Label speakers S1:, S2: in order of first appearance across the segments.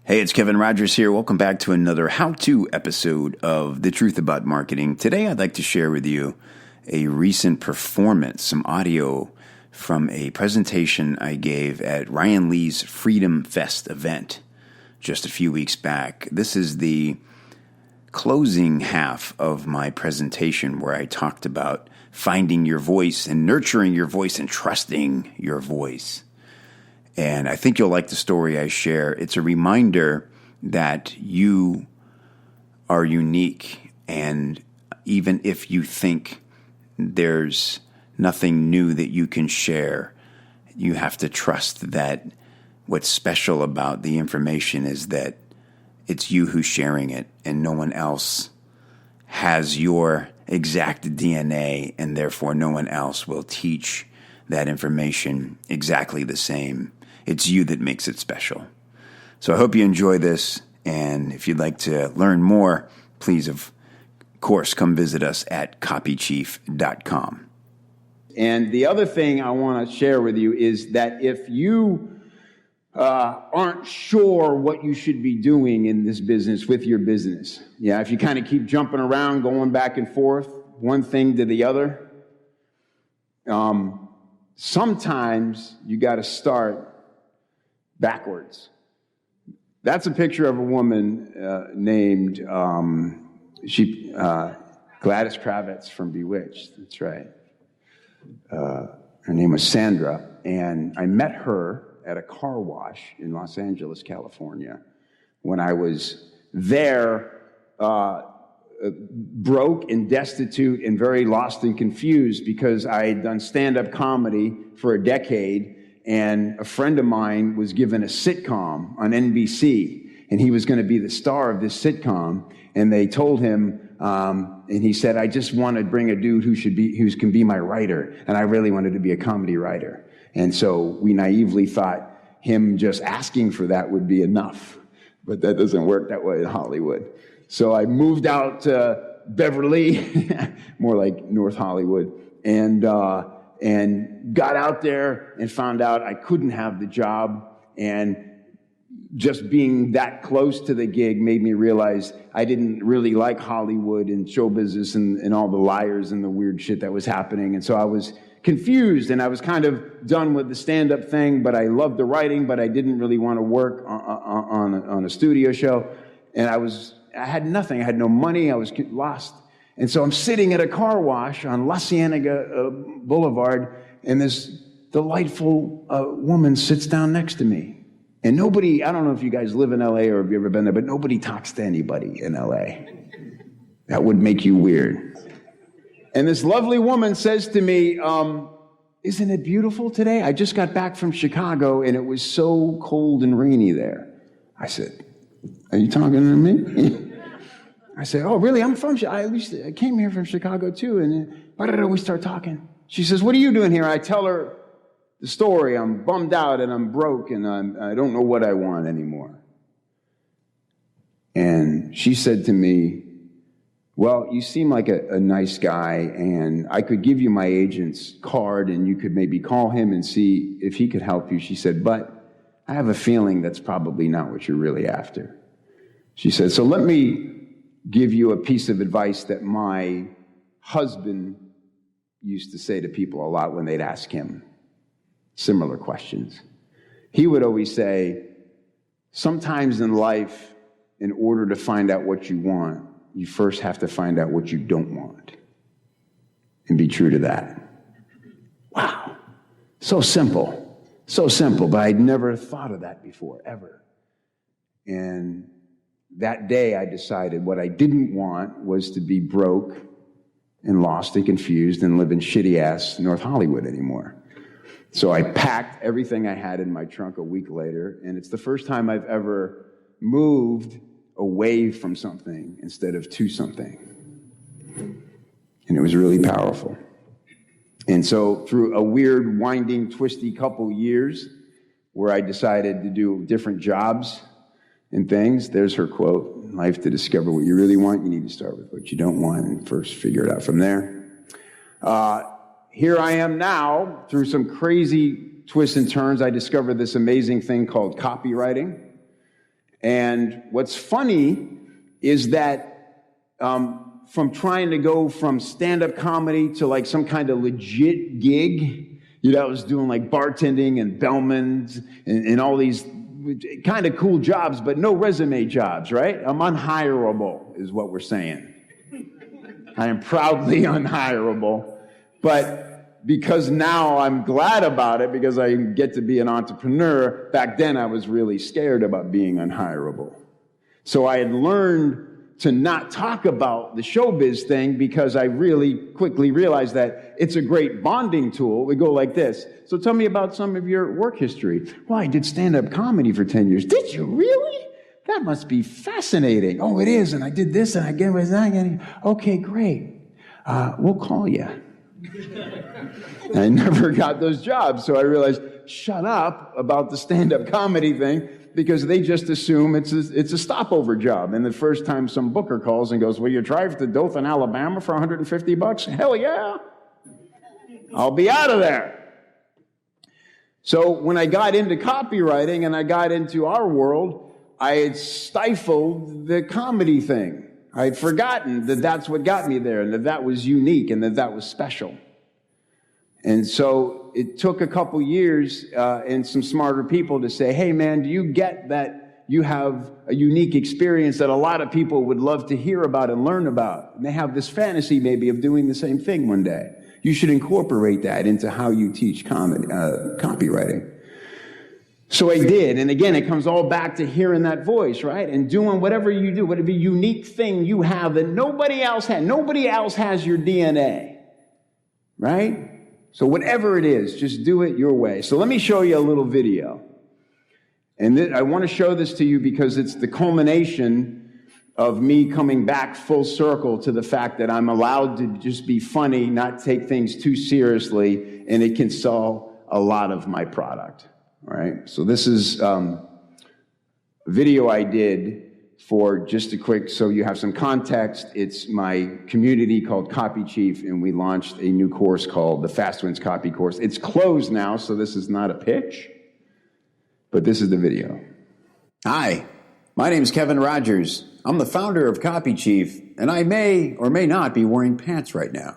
S1: Hey, it's Kevin Rogers here. Welcome back to another how-to episode of The Truth About Marketing. Today, I'd like to share with you a recent performance, some audio from a presentation I gave at Ryan Lee's Freedom Fest event just a few weeks back. This is the closing half of my presentation where I talked about finding your voice and nurturing your voice and trusting your voice. And I think you'll like the story I share. It's a reminder that you are unique. And even if you think there's nothing new that you can share, you have to trust that what's special about the information is that it's you who's sharing it and no one else has your exact DNA, and therefore no one else will teach that information exactly the same. It's you that makes it special. So I hope you enjoy this, and if you'd like to learn more, please, of course, come visit us at copychief.com. And the other thing I want to share with you is that if you aren't sure what you should be doing in this business with your business, if you kind of keep jumping around, going back and forth, one thing to the other, sometimes you got to start backwards. That's a picture of a woman named Gladys Kravitz from Bewitched. That's right. Her name was Sandra, and I met her at a car wash in Los Angeles, California, when I was there, broke and destitute and very lost and confused because I had done stand-up comedy for a decade. And a friend of mine was given a sitcom on NBC, and he was going to be the star of this sitcom. And they told him, and he said, "I just want to bring a dude who can be my writer." And I really wanted to be a comedy writer. And so we naively thought him just asking for that would be enough. But that doesn't work that way in Hollywood. So I moved out to Beverly, more like North Hollywood, and got out there and found out I couldn't have the job. And just being that close to the gig made me realize I didn't really like Hollywood and show business and all the liars and the weird shit that was happening. And so I was confused, and I was kind of done with the stand-up thing, but I loved the writing, but I didn't really want to work on a studio show. And I had nothing. I had no money. I was lost. And so I'm sitting at a car wash on La Cienega Boulevard, and this delightful woman sits down next to me. And nobody, I don't know if you guys live in LA or have you ever been there, but nobody talks to anybody in LA. That would make you weird. And this lovely woman says to me, "Isn't it beautiful today? I just got back from Chicago, and it was so cold and rainy there." I said, "Are you talking to me?" I said, "Oh, really? I came here from Chicago too." And we start talking. She says, "What are you doing here?" I tell her the story. I'm bummed out and I'm broke and I don't know what I want anymore. And she said to me, "Well, you seem like a nice guy, and I could give you my agent's card and you could maybe call him and see if he could help you." She said, "But I have a feeling that's probably not what you're really after." She said, "So let me give you a piece of advice that my husband used to say to people a lot when they'd ask him similar questions. He would always say, sometimes in life, in order to find out what you want, you first have to find out what you don't want and be true to that." Wow. So simple, but I'd never thought of that before, ever. And that day I decided what I didn't want was to be broke and lost and confused and live in shitty-ass North Hollywood anymore. So I packed everything I had in my trunk a week later, and it's the first time I've ever moved away from something instead of to something. And it was really powerful. And so through a weird, winding, twisty couple years where I decided to do different jobs and things, there's her quote, "In life, to discover what you really want, you need to start with what you don't want and first figure it out from there." Here I am now, through some crazy twists and turns, I discovered this amazing thing called copywriting. And what's funny is that from trying to go from stand-up comedy to like some kind of legit gig, I was doing like bartending and bellmans and all these kind of cool jobs, but no resume jobs, right? I'm unhireable, is what we're saying. I am proudly unhireable, but because now I'm glad about it because I get to be an entrepreneur, back then I was really scared about being unhireable. So I had learned to not talk about the showbiz thing because I really quickly realized that it's a great bonding tool. We go like this. So tell me about some of your work history. Well, I did stand-up comedy for 10 years. Did you really? That must be fascinating. Oh, it is. And I did this and I get with that. Okay, great. We'll call you. I never got those jobs. So I realized, shut up about the stand-up comedy thing, because they just assume it's a stopover job. And the first time some booker calls and goes, will you drive to Dothan, Alabama for $150? Hell yeah. I'll be out of there. So when I got into copywriting and I got into our world, I had stifled the comedy thing. I had forgotten that that's what got me there and that that was unique and that was special. And so it took a couple years and some smarter people to say, hey, man, do you get that you have a unique experience that a lot of people would love to hear about and learn about? And they have this fantasy maybe of doing the same thing one day. You should incorporate that into how you teach copywriting. So I did. And again, it comes all back to hearing that voice, right? And doing whatever you do, whatever unique thing you have that nobody else has. Nobody else has your DNA, right? So whatever it is, just do it your way. So let me show you a little video. And I want to show this to you because it's the culmination of me coming back full circle to the fact that I'm allowed to just be funny, not take things too seriously, and it can sell a lot of my product. All right? So this is a video I did for just a quick, so you have some context. It's my community called copychief, and we launched a new course called the Fast Wins Copy course. It's closed now, so this is not a pitch, but this is the video.
S2: Hi, my name is Kevin Rogers. I'm the founder of copychief, and I may or may not be wearing pants right now.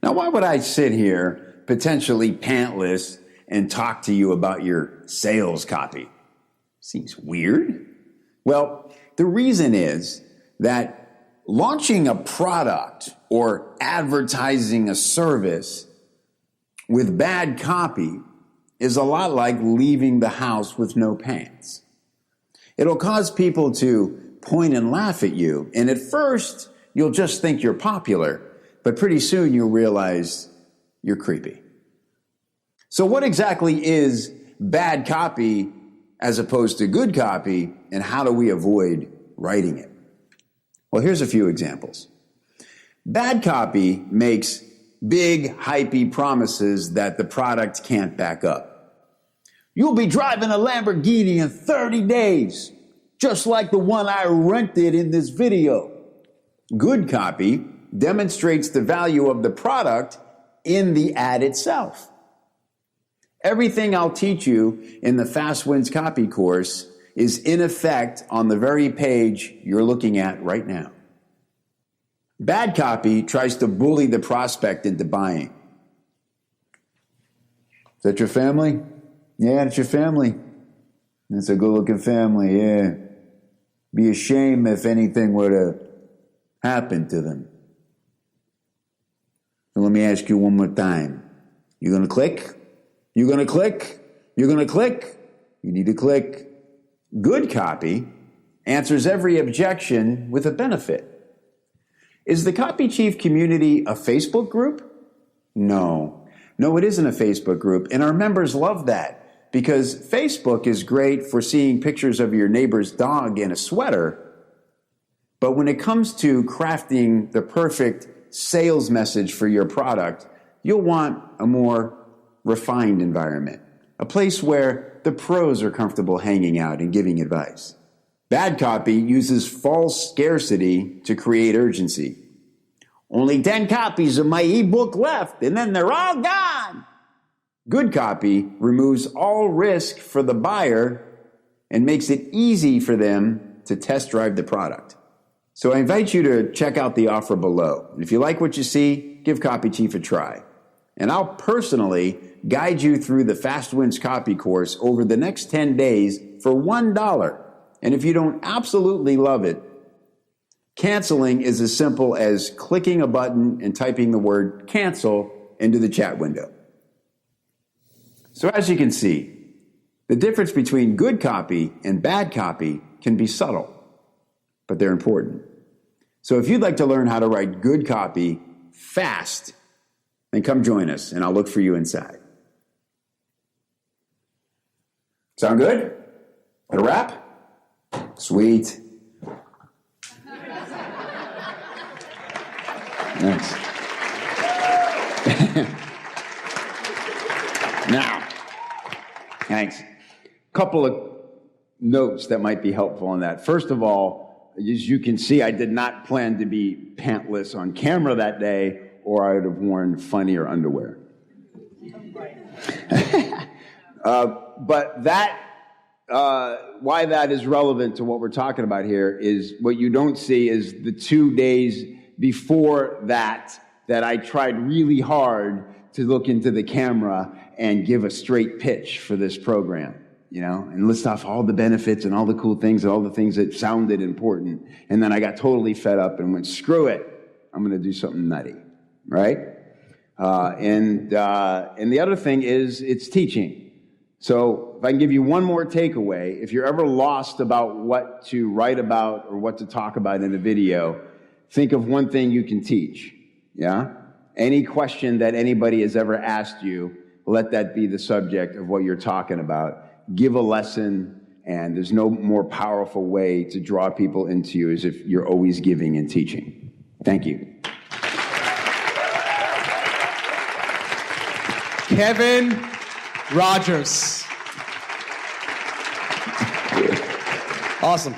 S2: Now, why would I sit here, potentially pantless, and talk to you about your sales copy? Seems weird. Well, the reason is that launching a product or advertising a service with bad copy is a lot like leaving the house with no pants. It'll cause people to point and laugh at you, and at first you'll just think you're popular, but pretty soon you'll realize you're creepy. So what exactly is bad copy as opposed to good copy, and how do we avoid writing it? Well, here's a few examples. Bad copy makes big, hypey promises that the product can't back up. You'll be driving a Lamborghini in 30 days, just like the one I rented in this video. Good copy demonstrates the value of the product in the ad itself. Everything I'll teach you in the Fast Wins Copy course is in effect on the very page you're looking at right now. Bad copy tries to bully the prospect into buying. Is that your family? Yeah, it's your family. It's a good-looking family, yeah. Be a shame if anything were to happen to them. So let me ask you one more time. You gonna click? You gonna click? You gonna click? You need to click. Good copy answers every objection with a benefit. Is the copychief community a Facebook group? No, it isn't a Facebook group, and our members love that because Facebook is great for seeing pictures of your neighbor's dog in a sweater, but when it comes to crafting the perfect sales message for your product, you'll want a more refined environment, a place where the pros are comfortable hanging out and giving advice. Bad copy uses false scarcity to create urgency. Only 10 copies of my ebook left, and then they're all gone. Good copy removes all risk for the buyer and makes it easy for them to test drive the product. So I invite you to check out the offer below. And if you like what you see, give CopyChief a try. And I'll personally guide you through the Fast Wins Copy course over the next 10 days for $1. And if you don't absolutely love it, canceling is as simple as clicking a button and typing the word cancel into the chat window. So as you can see, the difference between good copy and bad copy can be subtle, but they're important. So if you'd like to learn how to write good copy fast, then come join us and I'll look for you inside. Sound good? A wrap? Sweet. Nice.
S1: Now, thanks. Couple of notes that might be helpful on that. First of all, as you can see, I did not plan to be pantless on camera that day, or I would have worn funnier underwear. But that, why that is relevant to what we're talking about here is what you don't see is the 2 days before that I tried really hard to look into the camera and give a straight pitch for this program, and list off all the benefits and all the cool things and all the things that sounded important. And then I got totally fed up and went, screw it, I'm going to do something nutty, right? And the other thing is it's teaching. So if I can give you one more takeaway, if you're ever lost about what to write about or what to talk about in a video, think of one thing you can teach, yeah? Any question that anybody has ever asked you, let that be the subject of what you're talking about. Give a lesson, and there's no more powerful way to draw people into you as if you're always giving and teaching. Thank you.
S3: Kevin Rogers. Awesome.